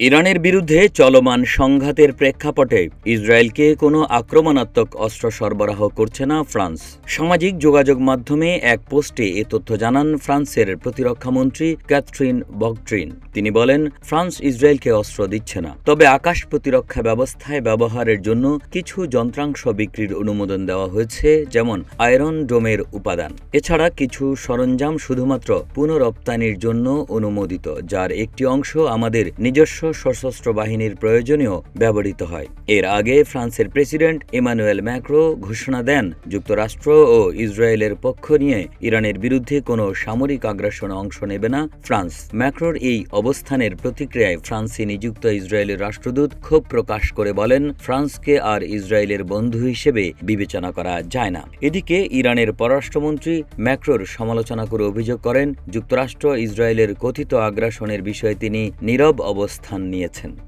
ইরানের বিরুদ্ধে চলমান সংঘাতের প্রেক্ষাপটে ইসরায়েলকে কোনো আক্রমণাত্মক অস্ত্র সরবরাহ করছে না ফ্রান্স। সামাজিক যোগাযোগ মাধ্যমে এক পোস্টে এ তথ্য জানান ফ্রান্সের প্রতিরক্ষামন্ত্রী ক্যাথরিন বগট্রিন। তিনি বলেন, ফ্রান্স ইসরায়েলকে অস্ত্র দিচ্ছে না, তবে আকাশ প্রতিরক্ষা ব্যবস্থায় ব্যবহারের জন্য কিছু যন্ত্রাংশ বিক্রির অনুমোদন দেওয়া হয়েছে, যেমন আয়রন ডোমের উপাদান। এছাড়া কিছু সরঞ্জাম শুধুমাত্র পুনরপ্তানির জন্য অনুমোদিত, যার একটি অংশ আমাদের নিজস্ব সশস্ত্র বাহিনীর প্রয়োজনেও ব্যবহৃত হয়। এর আগে ফ্রান্সের প্রেসিডেন্ট ইমানুয়েল ম্যাক্রো ঘোষণা দেন, যুক্তরাষ্ট্র ও ইসরায়েলের পক্ষ নিয়ে ইরানের বিরুদ্ধে কোনো সামরিক আগ্রাসনে অংশ নেবে না ফ্রান্স। ম্যাক্রোর এই অবস্থানের প্রতিক্রিয়ায় ফ্রান্সে নিযুক্ত ইসরায়েলের রাষ্ট্রদূত ক্ষোভ প্রকাশ করে বলেন, ফ্রান্সকে আর ইসরায়েলের বন্ধু হিসেবে বিবেচনা করা যায় না। এদিকে ইরানের পররাষ্ট্রমন্ত্রী ম্যাক্রোর সমালোচনা করে অভিযোগ করেন, যুক্তরাষ্ট্র ইসরায়েলের কথিত আগ্রাসনের বিষয়ে তিনি নীরব অবস্থান নিয়েছেন।